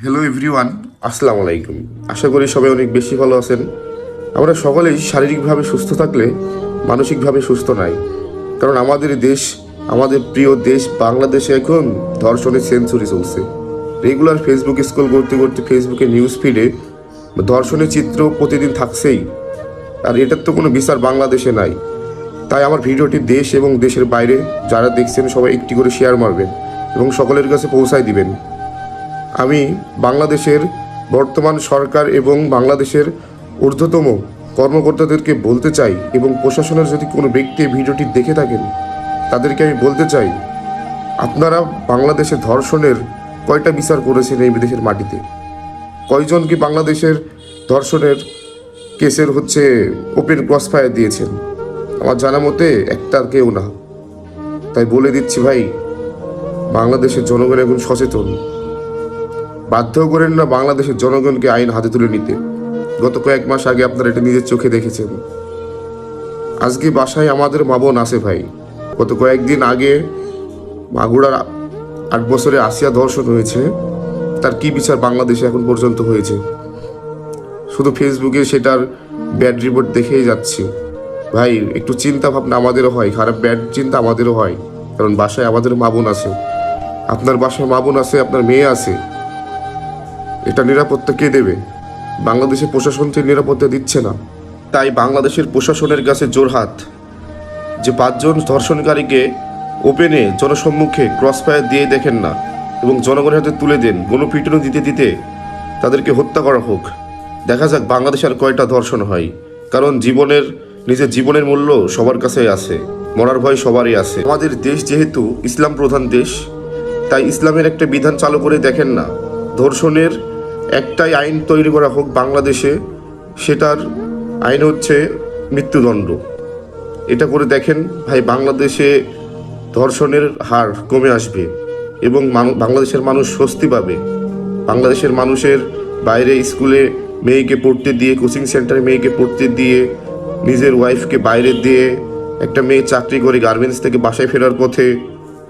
Hello everyone, আসসালামু আলাইকুম। আশা করি সবাই অনেক বেশি ভালো আছেন। আমরা সকলেই শারীরিকভাবে সুস্থ থাকলে মানসিকভাবে সুস্থ নাই, কারণ আমাদের দেশ, আমাদের প্রিয় দেশ বাংলাদেশে এখন ধর্ষণের সেঞ্চুরি চলছে। রেগুলার ফেসবুক স্ক্রল করতে করতে ফেসবুকে নিউজ ফিডে ধর্ষণের চিত্র প্রতিদিন থাকছেই, আর এটার তো কোনো বিচার বাংলাদেশে নাই। তাই আমার ভিডিওটি দেশ এবং দেশের বাইরে যারা দেখছেন সবাই একটি করে শেয়ার মারবেন এবং সকলের কাছে পৌঁছায় দিবেন। আমি বাংলাদেশের বর্তমান সরকার এবং বাংলাদেশের ঊর্ধ্বতম কর্মকর্তাদেরকে বলতে চাই, এবং প্রশাসনের যদি কোনো ব্যক্তি ভিডিওটি দেখে থাকেন তাদেরকে আমি বলতে চাই, আপনারা বাংলাদেশে ধর্ষণের কয়টা বিচার করেছেন এই বিদেশের মাটিতে? কয়জন কি বাংলাদেশের ধর্ষণের কেসের ওপেন ক্রসফায়ার দিয়েছেন? আমার জানা মতে একটা কেউ না। তাই বলে দিচ্ছি ভাই, বাংলাদেশের জনগণ এখন সচেতন। বাধ্য করেন না বাংলাদেশের জনগণকে আইন হাতে তুলে নিতে। গত কয়েক মাস আগে আপনারা এটা নিজের চোখে দেখেছেন। আজকে বাসায় আমাদের মা বোন আছে ভাই। গত কয়েকদিন আগে মাগুরার 8 বছরে আসিয়া ধর্ষণ হয়েছে, তার কি বিচার বাংলাদেশে এখন পর্যন্ত হয়েছে? শুধু ফেসবুকে সেটার ব্যাড রিপোর্ট দেখেই যাচ্ছি। ভাই, একটু চিন্তা ভাবনা আমাদেরও হয়, খারাপ ব্যাড চিন্তা আমাদেরও হয়, কারণ বাসায় আমাদের মা বোন আছে। আপনার বাসায় মা বোন আছে, আপনার মেয়ে আছে, এটা নিরাপত্তা কে দেবে? বাংলাদেশের প্রশাসন থেকে নিরাপত্তা দিচ্ছে না। তাই বাংলাদেশের প্রশাসনের কাছে জোরহাত যে 5 জন ধর্ষণকারীকে ওপেনে জনসম্মুখে ক্রসফায়ার দিয়ে দেখেন না এবং জনগণের হাতে তুলে দেন, গণপিটুনি দিতে দিতে তাদেরকে হত্যা করা হোক। দেখা যাক বাংলাদেশে আর কয়টা ধর্ষণ হয়, কারণ নিজের জীবনের মূল্য সবার কাছেই আছে, মরার ভয় সবারই আছে। আমাদের দেশ যেহেতু ইসলাম প্রধান দেশ, তাই ইসলামের একটা বিধান চালু করে দেখেন না, ধর্ষণের একটাই আইন তৈরি করা হোক বাংলাদেশে, সেটার আইন হচ্ছে মৃত্যুদণ্ড। এটা করে দেখেন ভাই, বাংলাদেশে ধর্ষণের হার কমে আসবে এবং বাংলাদেশের মানুষ স্বস্তি পাবে। বাংলাদেশের মানুষের বাইরে স্কুলে মেয়েকে পড়তে দিয়ে, কোচিং সেন্টারে মেয়েকে পড়তে দিয়ে, নিজের ওয়াইফকে বাইরে দিয়ে, একটা মেয়ে চাকরি করে গার্মেন্টস থেকে বাসায় ফেরার পথে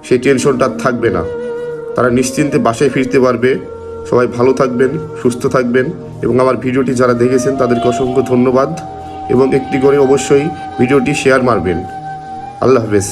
সেই টেনশনটা থাকবে না। তারা নিশ্চিন্তে বাসায় ফিরতে পারবে। সবাই ভালো থাকবেন, সুস্থ থাকবেন, এবং আমার ভিডিওটি যারা দেখেছেন তাদেরকে অসংখ্য ধন্যবাদ, এবং একটি করে অবশ্যই ভিডিওটি শেয়ার মারবেন। আল্লাহ হাফেজ।